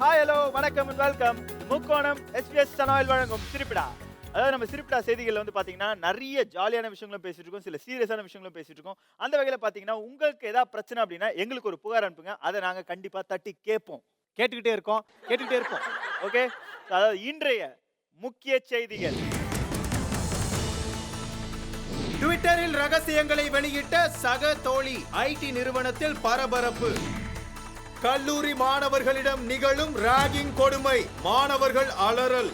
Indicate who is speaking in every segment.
Speaker 1: Hi hello வணக்கம் and welcome. முக்கோணம் SBS சனாயில் வழங்கும் சிரிப்பிடா. அதாவது நம்ம சிரிப்பிடா செய்திகளில் வந்து பார்த்தீங்கன்னா நிறைய ஜாலியான விஷயங்களும் பேசிட்டு இருக்கோம், சில சீரியஸான விஷயங்களும் பேசிட்டு இருக்கோம். அந்த வகையில் பார்த்தீங்கன்னா உங்களுக்கு ஏதாவது பிரச்சனை அப்படின்னா எங்களுக்கு ஒரு புகார் அனுப்புங்க, அதை நாங்கள் கண்டிப்பாக தட்டி கேட்டுக்கிட்டே இருப்போம். ஓகே, அதாவது இன்றைய முக்கிய செய்திகள்.
Speaker 2: ட்விட்டரில் ரகசியங்களை வெளியிட்ட சக தோழி, ஐடி நிறுவனத்தில் பரபரப்பு. கல்லூரி மாணவர்களிடம் நிகழும் ராகிங் கொடுமை, மாணவர்கள் அலறல்.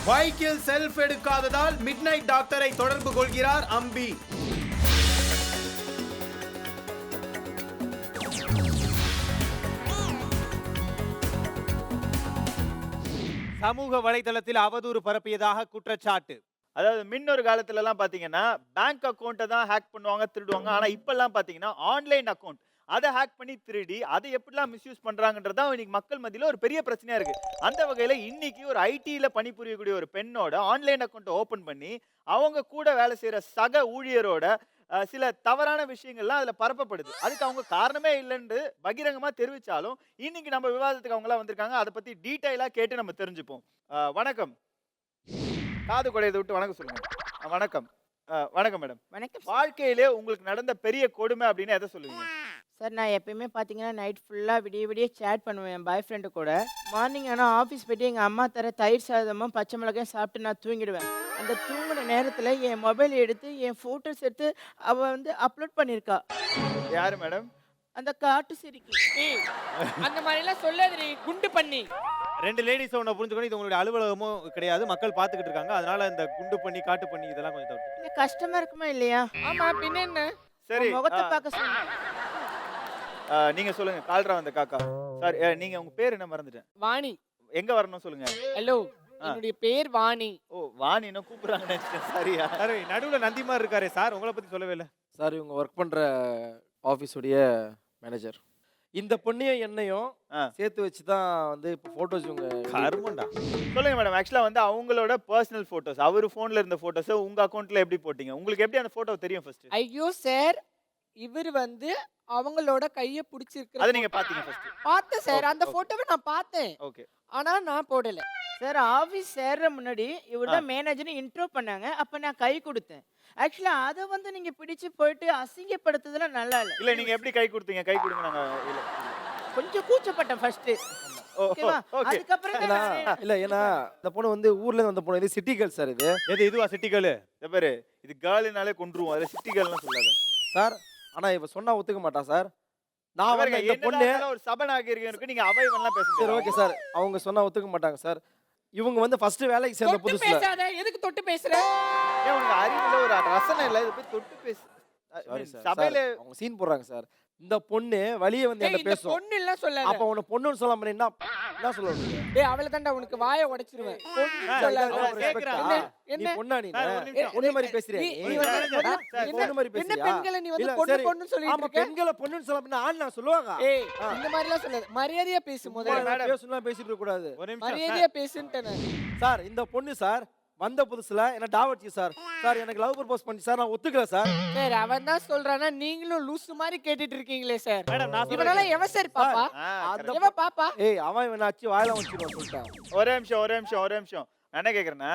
Speaker 2: பைக்கில் செல்ஃப் எடுக்காததால் மிட்நைட் டாக்டரை தொடர்பு கொள்கிறார் அம்பி.
Speaker 3: சமூக வலைதளத்தில் அவதூறு பரப்பியதாக குற்றச்சாட்டு.
Speaker 1: அதாவது முன்னொரு காலத்துல எல்லாம் பாத்தீங்கன்னா பேங்க் அக்கௌண்ட்டை தான் ஹேக் பண்ணுவாங்க, திருடுவாங்க. ஆனா இப்பெல்லாம் பாத்தீங்கன்னா ஆன்லைன் அக்கௌண்ட் அதை ஹேக் பண்ணி திருடி அதை எப்படிலாம் மிஸ்யூஸ் பண்றாங்கன்றது தான் இன்னைக்கு மக்கள் மத்தியில ஒரு பெரிய பிரச்சனையா இருக்கு. அந்த வகையில இன்னைக்கு ஒரு ஐடில பணிபுரியக்கூடிய ஒரு பெண்ணோட ஆன்லைன் அக்கௌண்ட்டை ஓபன் பண்ணி அவங்க கூட வேலை செய்யற சக ஊழியரோட சில தவறான விஷயங்கள்லாம் அதுல பரப்பப்படுது. அதுக்கு அவங்க காரணமே இல்லைன்னு பகிரங்கமா தெரிவிச்சாலும் இன்னைக்கு நம்ம விவாதத்துக்கு அவங்க எல்லாம் வந்திருக்காங்க. அதை பத்தி டீடைலா கேட்டு நம்ம தெரிஞ்சுப்போம். வணக்கம். காது குடையதை விட்டு வணக்கம் சொல்லுங்க. வணக்கம். வணக்கம் மேடம்.
Speaker 4: வணக்கம்
Speaker 1: வாழ்க்கையிலே உங்களுக்கு நடந்த பெரிய கொடுமை அப்படின்னு எதை சொல்லுவீங்க?
Speaker 4: சார். நான் எப்பயுமே பார்த்தீங்கன்னா நைட் ஃபுல்லாக விடிய சேட் பண்ணுவேன் என் பாய் ஃப்ரெண்டு கூட. மார்னிங் ஆனால் ஆஃபீஸ் போய்ட்டு எங்கள் அம்மா தர தயிர் சாதமும் பச்சை மிளகாயும் சாப்பிட்டு நான் தூங்கிடுவேன். அந்த தூங்குற நேரத்தில் என் மொபைல் எடுத்து என் ஃபோட்டோஸ் எடுத்து அவள் வந்து அப்லோட் பண்ணியிருக்கா.
Speaker 1: யாரு மேடம்?
Speaker 4: அந்த காட்டு சிரிக்கி.
Speaker 5: ஏய், அந்த மாதிரி எல்லாம் சொல்லாதீ, குண்டு பண்ணி.
Speaker 3: ரெண்டு லேடிஸ் ஒன்று புரிஞ்சுக்கணும், இது உங்களுடைய அலுவலகமும் கிடையாது, மக்கள் பார்த்துக்கிட்டு இருக்காங்க. அதனால இந்த குண்டு பண்ணி காட்டு பண்ணி இதெல்லாம் கொஞ்சம் தவிர்த்து.
Speaker 4: இல்லை கஷ்டமா இருக்குமா இல்லையா?
Speaker 5: ஆமா, பின்ன என்ன?
Speaker 1: சரி,
Speaker 4: முகத்தை பார்க்க சொன்னேன்.
Speaker 1: நீங்க சொல்லுங்க. கால்ரா வந்த காக்கா சார், நீங்க உங்க பேர் என்ன மறந்துட்டேன்.
Speaker 5: வாணி.
Speaker 1: எங்க வரணும் சொல்லுங்க.
Speaker 5: ஹலோ, என்னுடைய பேர் வாணி.
Speaker 1: ஓ, வாணி என்ன கூப்பிடுறாங்கன்னு நினைச்சேன். சரியா?
Speaker 3: சார் நடுவில் நந்திமார் இருக்காரே சார், உங்களை பத்தி சொல்லவே இல்லை
Speaker 6: சார். இவங்க ஒர்க் பண்ற ஆஃபீஸுடைய மேனேஜர். இந்த பொண்ணையும் என்னையும் சேர்த்து வச்சு தான் வந்து இப்போ ஃபோட்டோஸ் இவங்க
Speaker 1: கர்மண்டா. சொல்லுங்க மேடம். ஆக்சுவலா வந்து அவங்களோட பர்சனல் போட்டோஸ், அவர் போன்ல இருந்த போட்டோஸ் உங்க அக்கவுண்ட்ல எப்படி போட்டீங்க? உங்களுக்கு எப்படி அந்த போட்டோ தெரியும் ஃபர்ஸ்ட்?
Speaker 5: ஐயோ சார், இவர் வந்து அவங்களோட கைய பிடிச்சிருக்கு.
Speaker 1: அதை நீங்க பாத்தீங்க ஃபர்ஸ்ட்?
Speaker 5: பார்த்தேன் சார், அந்த போட்டோவை நான் பார்த்தேன்.
Speaker 1: ஓகே.
Speaker 5: ஆனா நான் போடல
Speaker 4: சார். ஆஃபீஸ் சேர்ற முன்னாடி இவர் தான் மேனேஜர்னு இன்ட்ரோ பண்ணாங்க. அப்போ நான் கை கொடுத்தேன். ஆக்சுவலாக அதை வந்து நீங்கள் பிடிச்சு போயிட்டு அசிங்கப்படுத்துறதுலாம் நல்லா இல்லை.
Speaker 1: இல்ல நீங்க எப்படி கை கொடுத்தீங்க? கை கொடுங்க. நாங்க இல்ல
Speaker 4: கொஞ்சம் கூச்சப்பட்டேன் ஃபர்ஸ்ட். ஓகேவா? அதுக்கப்புறம்
Speaker 6: இல்ல, ஏன்னா இந்த பொண்ணு வந்து ஊர்ல இருந்து வந்த பொண்ணு. இது சிட்டி கேர்ள் சார்.
Speaker 1: இதுவா சிட்டி கேர்ள்? இந்த பாரு, இது கேர்ள்னாலே கொன்றுவோம். அதுல சிட்டி கேர்ள்னு சொல்லாத
Speaker 6: சார். ஆனா இவ சொன்னா ஒத்துக்க மாட்டா சார். நான் வந்து இந்த பொண்ணு
Speaker 1: ஒரு சபநாயகருக்கு நீங்க அவைவெல்லாம் பேசுங்க.
Speaker 6: சரி ஓகே சார், அவங்க சொன்னா ஒத்துக்க மாட்டாங்க சார். இவங்க வந்து ஃபர்ஸ்ட் வேலைக்கு சேர்ந்த
Speaker 5: தொட்டு
Speaker 6: புதுசுல.
Speaker 5: பேசாத, எதுக்கு தொட்டு பேசுற?
Speaker 1: ஏன் உனக்கு அறிவுல ஒரு ரசனை இல்ல? இது போய் தொட்டு பேசு.
Speaker 6: சாரி சார்,
Speaker 1: சபையில
Speaker 6: அவங்க சீன் போடுறாங்க சார். இந்த பொண்ணு வெளியே வந்து என்ன
Speaker 5: இந்த
Speaker 6: பேசும்.
Speaker 5: பொண்ணு எல்லாம் சொல்லாத.
Speaker 6: அப்ப உன்னை பொண்ணுன்னு சொல்லாம என்ன சொல்லுவாங்க?
Speaker 5: டேய், அவளை தாண்டா உனக்கு வாயை உடைச்சிருவேன். பொண்ணு சொல்லாத.
Speaker 6: நீ பொண்ணா? நீ
Speaker 1: சார், ஒரு நிமிஷம்.
Speaker 6: பொண்ணு மாதிரி பேசுறியா?
Speaker 5: நீ வந்து
Speaker 6: பொண்ணு மாதிரி
Speaker 5: என்ன
Speaker 6: பேசுறியா?
Speaker 5: பெண்களை நீ வந்து
Speaker 6: இல்ல,
Speaker 5: பொண்ணு
Speaker 6: சரி.
Speaker 5: பொண்ணுன்னு சொல்லிட்டு
Speaker 6: ஆமா,
Speaker 5: இருக்க?
Speaker 6: பெண்களை பொண்ணுன்னு சொல்லாம ஆண் நான் சொல்லுவாங்க.
Speaker 5: ஏய், இந்த மாதிரி எல்லாம் சொல்லாத. மரியாதையா பேசு முதல்ல.
Speaker 6: பேசணும்னா பேசிட்டு இருக்க கூடாது.
Speaker 1: ஒரு நிமிஷம்.
Speaker 5: மரியாதையா பேசுன்ட்டேன்.
Speaker 6: சார் இந்த பொண்ணு சார் வந்த புதுசுல என்ன டாவட்சி சார். சார் எனக்கு லவ் ப்ரப்போஸ் பண்ணி சார், நான் ஒத்துக்கல சார்.
Speaker 5: சார், அவன் தான் சொல்றானா, நீங்களும் லூசு மாதிரி கேட்டுட்டு இருக்கீங்களே சார்.
Speaker 1: மேடம், நான்
Speaker 5: இவனால எவன் சார் பாப்பா?
Speaker 6: அந்த
Speaker 5: எவன் பாப்பா?
Speaker 6: ஏய், அவன் இவனை அடிச்சு வாயில வச்சிருவான் சொல்லிட்டான்.
Speaker 1: ஒரே நிமிஷம். நான் என்ன கேக்குறேன்னா,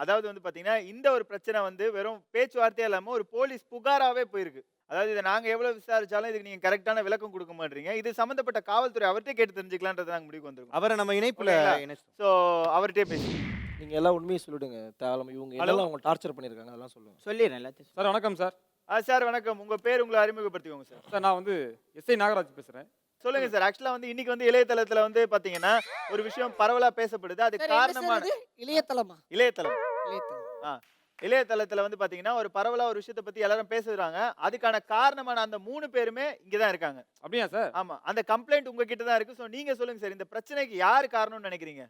Speaker 1: அதாவது வந்து பாத்தீங்கன்னா இந்த ஒரு பிரச்சனை வந்து வெறும் பேச்சுவார்த்தையா இல்லாம ஒரு போலீஸ் புகாராவே போயிருக்கு. அதாவது இதை நாங்க எவ்வளவு விசாரிச்சாலும் இதுக்கு நீங்க கரெக்டான விளக்கம் கொடுக்க மாட்டீங்க. இது சம்பந்தப்பட்ட காவல்துறை அவர்கிட்ட கேட்டு தெரிஞ்சுக்கலான்றதை நாங்க முடிவுக்கு வந்திருக்கோம்.
Speaker 3: அவரை நம்ம இணைப்புல
Speaker 1: சோ அவர்கிட்டயே பேசி
Speaker 6: நீங்க எல்லாம் உண்மையை சொல்லிடுங்க. தேவலாம் இவங்க என்னெல்லாம் அவங்க டார்ச்சர் பண்ணிருக்காங்க அதெல்லாம் சொல்லுங்க.
Speaker 4: சொல்லிடுறேன் எல்லாத்தையும்.
Speaker 7: சார் வணக்கம் சார்.
Speaker 1: சார் வணக்கம். உங்க பேர் உங்களை அறிமுகப்படுத்திக்கோங்க சார்.
Speaker 7: சார் நான் வந்து எஸ்ஐ நாகராஜ் பேசுறேன்.
Speaker 1: சொல்லுங்க சார். ஆக்சுவலா வந்து இன்னைக்கு வந்து இளையதளத்துல வந்து பாத்தீங்கன்னா ஒரு விஷயம் பரவலா பேசப்படுது. அது
Speaker 5: சார், என்ன
Speaker 1: காரணமான
Speaker 5: சார் இது? இளையதளமா?
Speaker 1: இளையதளம்
Speaker 5: இளையதளம்.
Speaker 1: இளையதளத்துல வந்து பாத்தீங்கன்னா ஒரு பரவலா ஒரு விஷயத்தை பத்தி எல்லாரும் பேசுறாங்க. அதுக்கான காரணமான அந்த 3 பேருமே இங்கதான் இருக்காங்க.
Speaker 7: அப்படியா சார்?
Speaker 1: ஆமா, அந்த கம்ப்ளைண்ட் உங்ககிட்ட தான் இருக்கு. சோ நீங்க சொல்லுங்க சார், இந்த பிரச்சனைக்கு யாரு காரணம்னு நினைக்கிறீங்க?